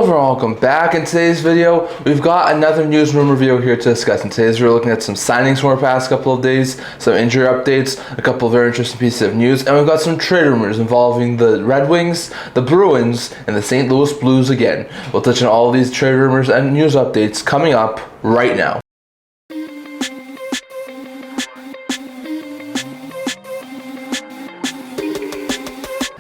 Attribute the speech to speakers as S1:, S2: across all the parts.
S1: everyone, welcome back. In today's video, we've got another news rumor video here to discuss. In today's video, we're looking at some signings from our past couple of days, some injury updates, a couple of very interesting pieces of news, and we've got some trade rumors involving the Red Wings, the Bruins, and the St. Louis Blues again. We'll touch on all of these trade rumors and news updates coming up right now.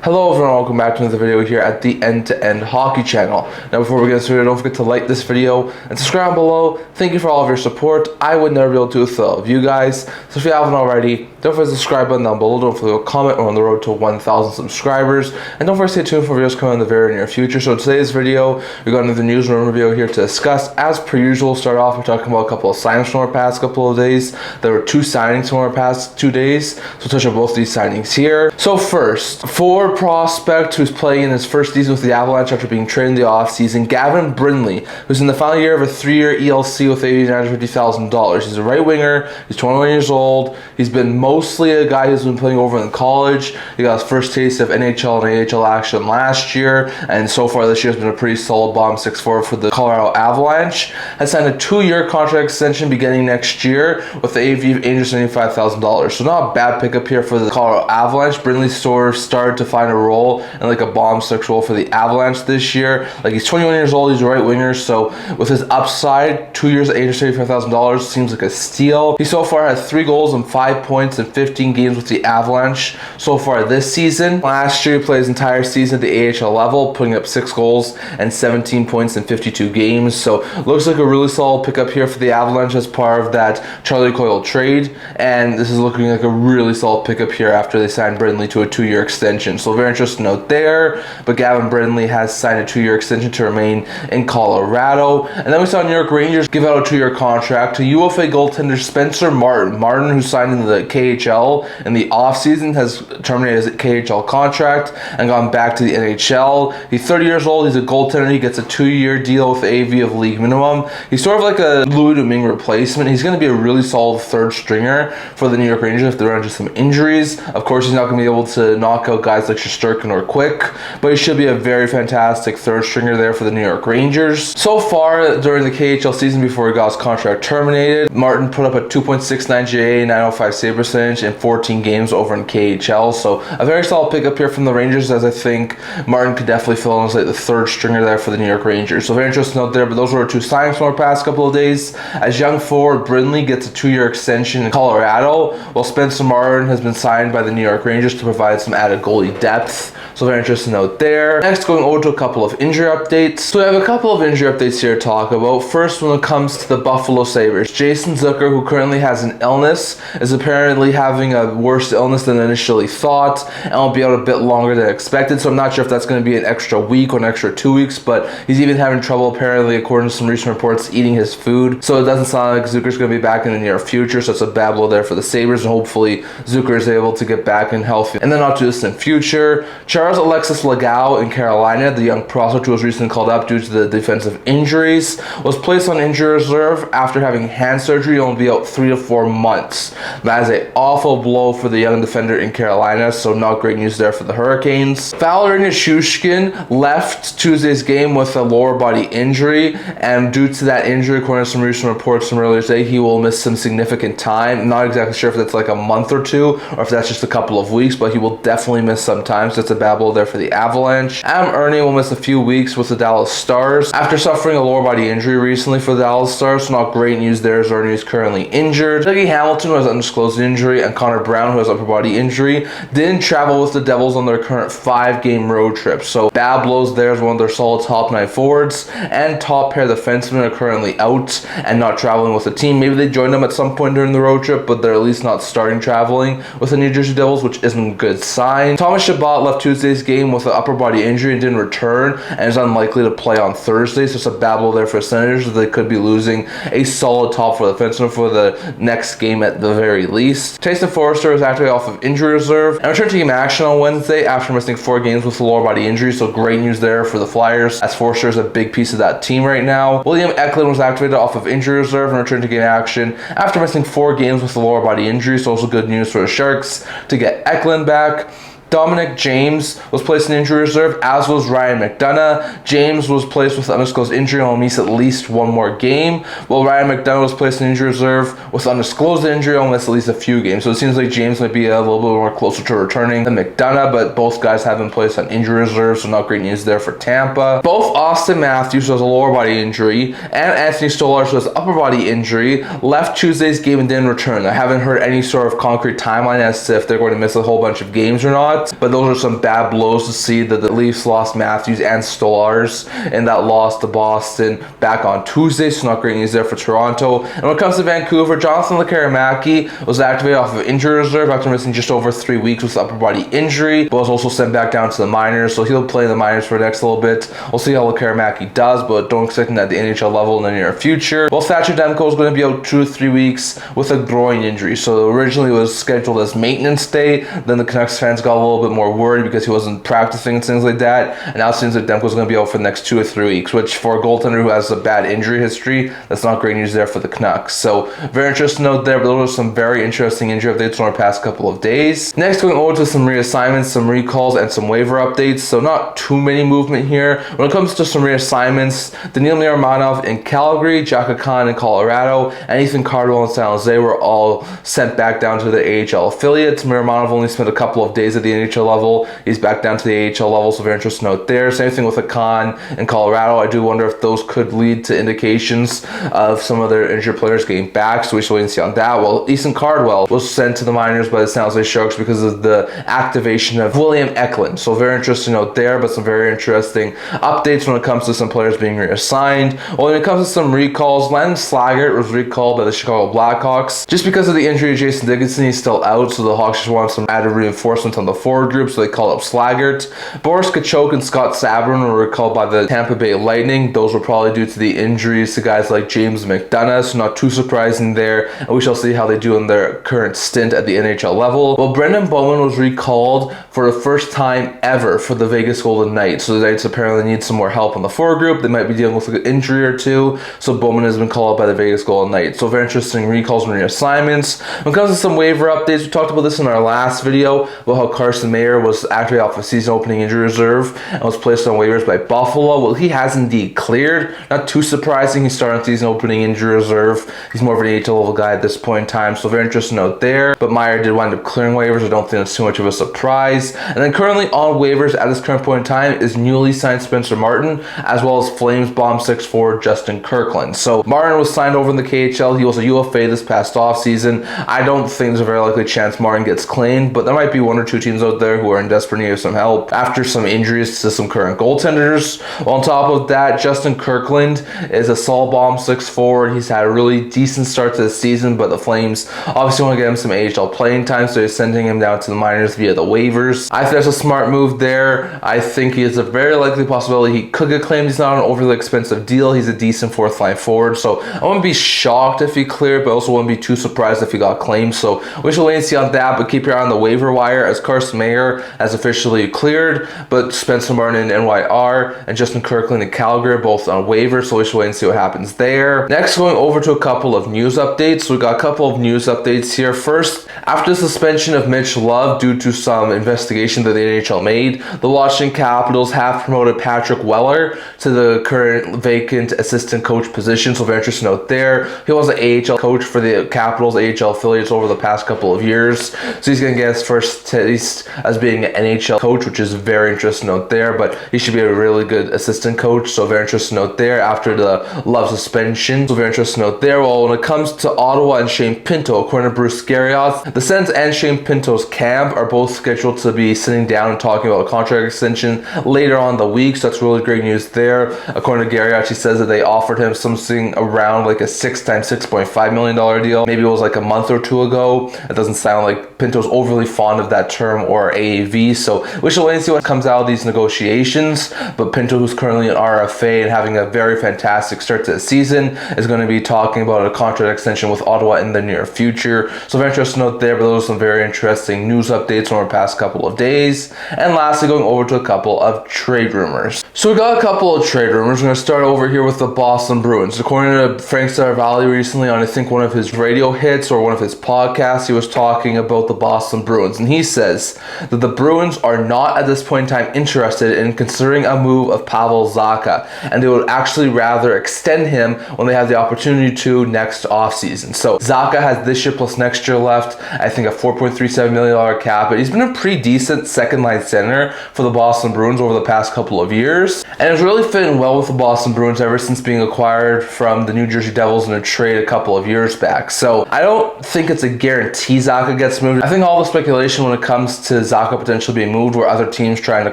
S1: Hello everyone, welcome back to another video here at the End-to-End Hockey channel. Now before we get started, don't forget to like this video and subscribe below. Thank you for all of your support. I would never be able to do it without you guys. So if you haven't already, don't forget to subscribe button down below. Don't forget to comment. We're on the road to 1,000 subscribers. And don't forget to stay tuned for videos coming in the very near future. So today's video, we got another news rumor video here to discuss. As per usual, start off, we're talking about a couple of signings from our past couple of days. There were 2 signings from our past 2 days. So we'll touch on both of these signings here. So first, for prospect who's playing in his first season with the Avalanche after being traded in the offseason, Gavin Brindley, who's in the final year of a 3-year ELC with $850,000. He's a right winger. He's 21 years old. He's been mostly a guy who's been playing over in college. He got his first taste of NHL and AHL action last year, and so far this year has been a pretty solid bomb 6-4 for the Colorado Avalanche. Has signed a 2-year contract extension beginning next year with the AV of $875,000. So not a bad pickup here for the Colorado Avalanche. Brindley sort of started to find a role and like a bomb 6 role for the Avalanche this year. Like, he's 21 years old, he's a right winger, so with his upside, 2 years at $875,000 seems like a steal. He so far has 3 goals and 5 points in 15 games with the Avalanche so far this season. Last year he played his entire season at the AHL level, putting up 6 goals and 17 points in 52 games. So looks like a really solid pickup here for the Avalanche as part of that Charlie Coyle trade, and this is looking like a really solid pickup here after they signed Brindley to a 2-year extension. So very interesting note there. But Gavin Brindley has signed a 2-year extension to remain in Colorado. And then we saw New York Rangers give out a 2-year contract to UFA goaltender Spencer Martin. Martin, who signed in the KHL in the offseason, has terminated his KHL contract and gone back to the NHL. He's 30 years old. He's a goaltender. He gets a 2-year deal with the AV of league minimum. He's sort of like a Louis Domingue replacement. He's going to be a really solid 3rd stringer for the New York Rangers if they run into some injuries. Of course, he's not going to be able to knock out guys like Shesterkin or Quick, but he should be a very fantastic 3rd stringer there for the New York Rangers. So far during the KHL season before he got his contract terminated, Martin put up a 2.69 GA, 905 save percentage in 14 games over in KHL. So a very solid pickup here from the Rangers, as I think Martin could definitely fill in as like the 3rd stringer there for the New York Rangers. So very interesting note there, but those were 2 signings from our past couple of days. As young forward Brindley gets a 2-year extension in Colorado, while Spencer Martin has been signed by the New York Rangers to provide some added goalie depth. So very interesting note there. Next, going over to a couple of injury updates. So we have a couple of injury updates here to talk about. First, when it comes to the Buffalo Sabres, Jason Zucker, who currently has an illness, is apparently having a worse illness than initially thought and will be out a bit longer than expected. So I'm not sure if that's going to be an extra week or an extra 2 weeks, but he's even having trouble, apparently, according to some recent reports, eating his food. So it doesn't sound like Zucker's going to be back in the near future. So it's a bad blow there for the Sabres, and hopefully Zucker is able to get back and healthy in the not too distant future. Charles Alexis Legault in Carolina, the young prospect who was recently called up due to the defensive injuries, was placed on injury reserve after having hand surgery and will be out 3 to 4 months. That is an awful blow for the young defender in Carolina, so not great news there for the Hurricanes. Valeri Nichushkin left Tuesday's game with a lower body injury, and due to that injury, according to some recent reports from earlier today, he will miss some significant time. I'm not exactly sure if that's like a month or 2 or if that's just a couple of weeks, but he will definitely miss some time, so it's a bad blow there for the Avalanche. Adam Ernie will miss a few weeks with the Dallas Stars after suffering a lower body injury recently for the Dallas Stars. So not great news there, as Ernie is currently injured. Dougie Hamilton, who has an undisclosed injury, and Connor Brown, who has upper body injury, didn't travel with the Devils on their current 5-game road trip. So bad blows there, as one of their solid top 9 forwards and top pair defensemen are currently out and not traveling with the team. Maybe they joined them at some point during the road trip, but they're at least not starting traveling with the New Jersey Devils, which isn't a good sign. Thomas Chabot left Tuesday's game with an upper body injury and didn't return and is unlikely to play on Thursday, so it's a bad blow there for the Senators. They could be losing a solid top 4 defenseman for the next game at the very least. Tyson Foerster is actively off of injury reserve and returned to game action on Wednesday after missing 4 games with a lower body injury, so great news there for the Flyers, as Foerster is a big piece of that team right now. William Eklund was activated off of injury reserve and returned to game action after missing 4 games with a lower body injury, so also good news for the Sharks to get Eklund back. Dominic James was placed in injury reserve, as was Ryan McDonagh. James was placed with undisclosed injury and will miss at least one more game, while Ryan McDonagh was placed in injury reserve with undisclosed injury and will miss at least a few games. So it seems like James might be a little bit more closer to returning than McDonagh, but both guys have been placed on injury reserve, so not great news there for Tampa. Both Austin Matthews, who has a lower body injury, and Anthony Stolarz, who has upper body injury, left Tuesday's game and didn't return. I haven't heard any sort of concrete timeline as to if they're going to miss a whole bunch of games or not, but those are some bad blows to see that the Leafs lost Matthews and Stolarz in that loss to Boston back on Tuesday, so not great news there for Toronto. And when it comes to Vancouver, Jonathan Lecaramaki was activated off of injury reserve after missing just over 3 weeks with upper body injury, but was also sent back down to the minors, so he'll play in the minors for the next little bit. We'll see how Lecaramaki does, but don't expect him at the NHL level in the near future. Well, Thatcher Demko is going to be out 2 to 3 weeks with a groin injury, so originally it was scheduled as maintenance day. Then the Canucks fans got a little bit more worried because he wasn't practicing and things like that, and now it seems like Demko is going to be out for the next 2 or 3 weeks, which for a goaltender who has a bad injury history, that's not great news there for the Canucks. So very interesting note there, but those are some very interesting injury updates from our past couple of days. Next, going over to some reassignments, some recalls, and some waiver updates. So not too many movement here. When it comes to some reassignments, Daniil Miromanov in Calgary, Jaka Khan in Colorado, and Ethan Cardwell in San Jose were all sent back down to the AHL affiliates. Miromanov only spent a couple of days at the NHL level. He's back down to the AHL level, so very interesting note there. Same thing with a Khan in Colorado. I do wonder if those could lead to indications of some of their injured players getting back, so we should wait and see on that. Well, Ethan Cardwell was sent to the minors by the San Jose Sharks because of the activation of William Eklund. So very interesting note there, but some very interesting updates when it comes to some players being reassigned. Well, when it comes to some recalls, Landon Slaggert was recalled by the Chicago Blackhawks just because of the injury to Jason Dickinson. He's still out, so the Hawks just wanted some added reinforcement on the forward group, so they called up Slaggert. Boris Kachuk and Scott Sabourin were recalled by the Tampa Bay Lightning. Those were probably due to the injuries to guys like James McDonagh, so not too surprising there, and we shall see how they do in their current stint at the NHL level. Well, Brendan Bowman was recalled for the first time ever for the Vegas Golden Knights, so the Knights apparently need some more help on the forward group. They might be dealing with an injury or two, so Bowman has been called up by the Vegas Golden Knights. So very interesting recalls and reassignments. When it comes to some waiver updates, we talked about this in our last video about how Carson Mayer was activated off of season opening injury reserve and was placed on waivers by Buffalo. Well, he has indeed cleared. Not too surprising. He started on season opening injury reserve. He's more of an AHL level guy at this point in time, so very interesting note there. But Meyer did wind up clearing waivers. I don't think that's too much of a surprise. And then currently on waivers at this current point in time is newly signed Spencer Martin, as well as Flames bomb 6'4" Justin Kirkland. So Martin was signed over in the KHL. He was a UFA this past offseason. I don't think there's a very likely chance Martin gets claimed, but there might be 1 or 2 teams out there who are in desperate need of some help after some injuries to some current goaltenders. On top of that, Justin Kirkland is a Saul bomb 6'4". He's had a really decent start to the season, but the Flames obviously want to get him some AHL playing time, so they're sending him down to the minors via the waivers. I think that's a smart move there. I think he is a very likely possibility he could get claimed. He's not an overly expensive deal. He's a decent fourth line forward, so I wouldn't be shocked if he cleared, but also wouldn't be too surprised if he got claimed. So we shall wait and see on that, but keep your eye on the waiver wire as Carson Mayer has officially cleared, but Spencer Martin in NYR and Justin Kirkland in Calgary are both on waivers, so we shall wait and see what happens there. Next, going over to a couple of news updates. So we got a couple of news updates here. First, after the suspension of Mitch Love due to some investigation that the NHL made, the Washington Capitals have promoted Patrick Wellar to the current vacant assistant coach position, so very interesting note there. He was an AHL coach for the Capitals AHL affiliates over the past couple of years, so he's going to get his first taste as being an NHL coach, which is a very interesting note there, but he should be a really good assistant coach, so very interesting note there after the Love suspension, so very interesting note there. Well, when it comes to Ottawa and Shane Pinto, according to Bruce Garrioth, the Sens and Shane Pinto's camp are both scheduled to be sitting down and talking about a contract extension later on the week, so that's really great news there. According to Garrioth, he says that they offered him something around like a 6 times $6.5 million deal. Maybe it was like a month or two ago. It doesn't sound like Pinto's overly fond of that term or AAV, so we shall wait and see what comes out of these negotiations. But Pinto, who's currently an RFA and having a very fantastic start to the season, is going to be talking about a contract extension with Ottawa in the near future. So very interesting note there, but those are some very interesting news updates from our past couple of days. And lastly, going over to a couple of trade rumors. So we got a couple of trade rumors. We're going to start over here with the Boston Bruins. According to Frank Seravalli recently on I think one of his radio hits or one of his podcasts, he was talking about the Boston Bruins, and he says that the Bruins are not at this point in time interested in considering a move of Pavel Zacha, and they would actually rather extend him when they have the opportunity to next offseason. So Zacha has this year plus next year left, I think a $4.37 million cap, but he's been a pretty decent second line center for the Boston Bruins over the past couple of years, and it's really fitting well with the Boston Bruins ever since being acquired from the New Jersey Devils in a trade a couple of years back. So I don't think it's a guarantee Zacha gets moved. I think all the speculation when it comes to Zacha potentially being moved were other teams trying to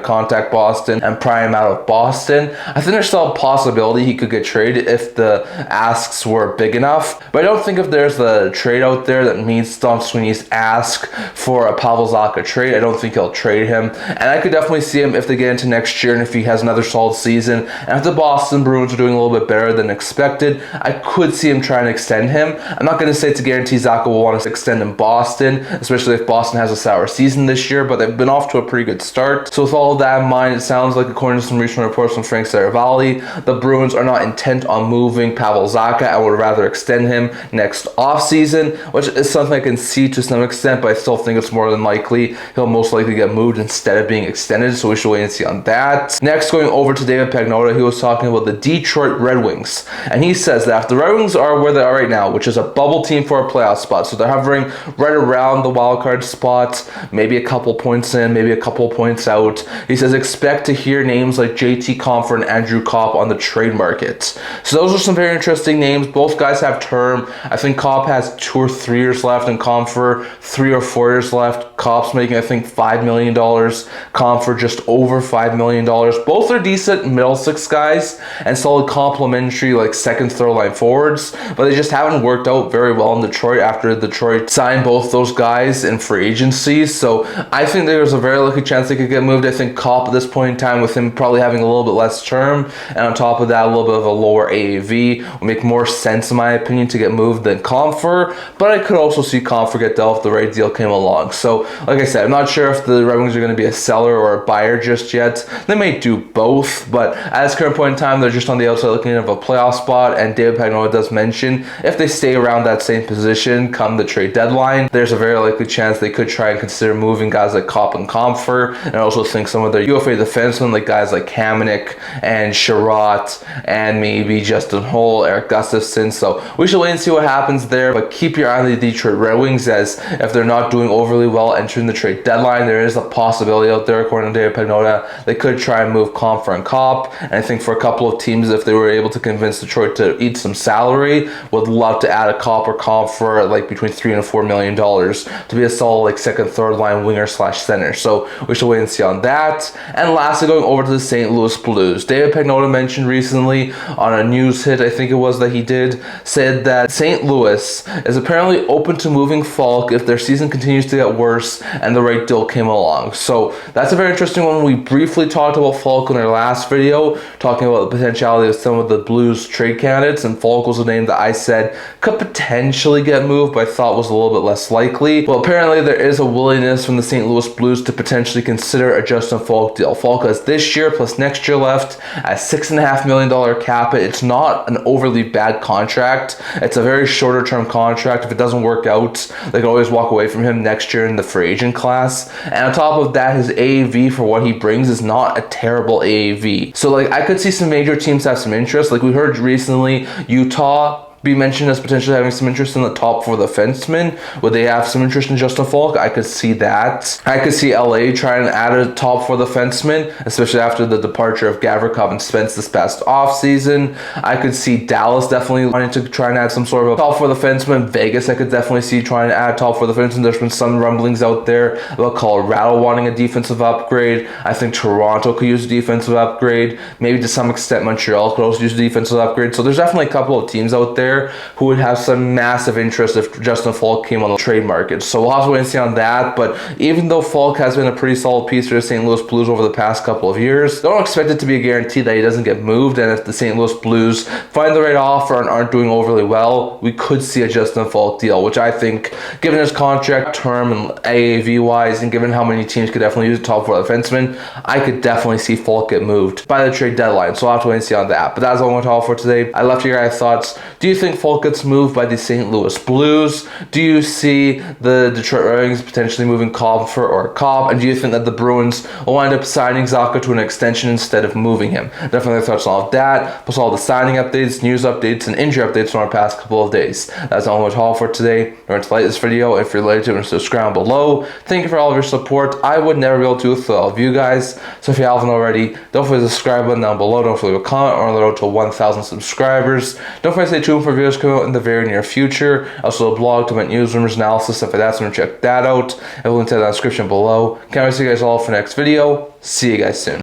S1: contact Boston and pry him out of Boston. I think there's still a possibility he could get traded if the asks were big enough, but I don't think if there's a trade out there that meets Don Sweeney's ask for a Pavel Zacha trade, I don't think he'll trade him. And I could definitely see him if they get into next year and if he has another solid season and if the Boston Bruins are doing a little bit better than expected, I could see him trying to extend him. I'm not going to say it's a guarantee Zacha will want to extend in Boston, especially if Boston has a sour season this year, but they've been off to a pretty good start. So with all of that in mind, it sounds like, according to some recent reports from Frank Seravalli, the Bruins are not intent on moving Pavel Zacha and would rather extend him next offseason, which is something I can see to some extent, but I still think it's more than likely he'll most likely get moved instead of being extended, so we should wait and see on that. Next, going over to David Pagnotta, he was talking about the Detroit Red Wings, and he says that if the Red Wings are where they are right now, which is a bubble team for a playoff spot, so they're hovering right around the wild card spot, maybe a couple points in, maybe a couple points out, he says expect to hear names like JT Compher and Andrew Kopp on the trade market. So those are some very interesting names. Both guys have term. I think Kopp has 2 or 3 years left and Compher 3 or 4 years left. Kopp's making, I think, $5 million. Compher just over $5 million. Both are decent middle six guys and solid complementary, like second, third line forwards, but they just haven't worked out very well in Detroit after Detroit signed both those guys in free agency. So I think there's a very likely chance they could get moved. I think Kopp at this point in time, with him probably having a little bit less term and on top of that a little bit of a lower AAV, will make more sense in my opinion to get moved than Compher, but I could also see Compher get dealt if the right deal came along. So like I said, I'm not sure if the Red Wings are going to be a seller or a buyer just yet. They may do both, but at this current point in time, they're just on the outside looking at a playoff spot, and David Pagnotta does mention if they stay around that same position come the trade deadline, there's a very likely chance they could try and consider moving guys like Kopp and Compher, and I also think some of their UFA defensemen, like guys like Kamenick and Sherratt and maybe Justin Holl, Eric Gustafson. So we should wait and see what happens there, but keep your eye on the Detroit Red Wings, as if they're not doing overly well entering the trade deadline, there is a possibility out there, according to David Pagnotta, they could try and move Compher and Kopp. And I think for a couple of teams, if they were able to convince Detroit to eat some salary, would love to add a Kopp or Compher like between $3 and $4 million to be a solid like second, third line winger slash center. So we should wait and see on that. And lastly, going over to the St. Louis Blues, David Pagnotta mentioned recently on a news hit, I think it was, that he did, said that St. Louis is apparently open to moving Faulk if their season continues to get worse and the right deal came along. So that's a very interesting one. We briefly talked about Faulk in our last video, talking about the potentiality of some of the Blues trade candidates, and Faulk was a name that I said could potentially get moved, but I thought was a little bit less likely. Well, apparently there is a willingness from the St. Louis Blues to potentially consider a Justin Faulk deal. Faulk has this year plus next year left at $6.5 million cap. It's not an overly bad contract. It's a very shorter term contract. If it doesn't work out, they can always walk away from him next year in the free agent class. And on top of that, his AAV for what he brings is not a terrible AAV. So like I could see some major teams have some interest. Like we heard recently, Utah be mentioned as potentially having some interest in the top four defensemen. Would they have some interest in Justin Faulk? I could see that. I could see LA try and add a top four defenseman, especially after the departure of Gavrikov and Spence this past offseason. I could see Dallas definitely wanting to try and add some sort of a top four defenseman. Vegas, I could definitely see trying to add top four defenseman. There's been some rumblings out there about Colorado wanting a defensive upgrade. I think Toronto could use a defensive upgrade. Maybe to some extent Montreal could also use a defensive upgrade. So there's definitely a couple of teams out there who would have some massive interest if Justin Faulk came on the trade market. So we'll have to wait and see on that. But even though Faulk has been a pretty solid piece for the St. Louis Blues over the past couple of years, don't expect it to be a guarantee that he doesn't get moved. And if the St. Louis Blues find the right offer and aren't doing overly well, we could see a Justin Faulk deal, which I think, given his contract term and AAV wise, and given how many teams could definitely use a top four defenseman, I could definitely see Faulk get moved by the trade deadline. So I'll have to wait and see on that. But that's all I'm going to talk for today. I'd love to hear your guys' thoughts. Do you think Faulk gets moved by the St. Louis Blues? Do you see the Detroit Red Wings potentially moving Cobb or Cobb? And do you think that the Bruins will wind up signing Zacha to an extension instead of moving him? Definitely thoughts on all of that, plus all the signing updates, news updates, and injury updates from our past couple of days. That's all we're talking for today. Remember to like this video if you're related to it, and subscribe below. Thank you for all of your support. I would never be able to do it without all of you guys. So if you haven't already, don't forget to subscribe button down below. Don't forget to leave a comment on the road to 1,000 subscribers. Don't forget to stay tuned for videos coming out in the very near future. Also a blog to make news, rumors, analysis, stuff like that. So check that out. I will link to that in the description below. Can't wait to see you guys all for the next video. See you guys soon.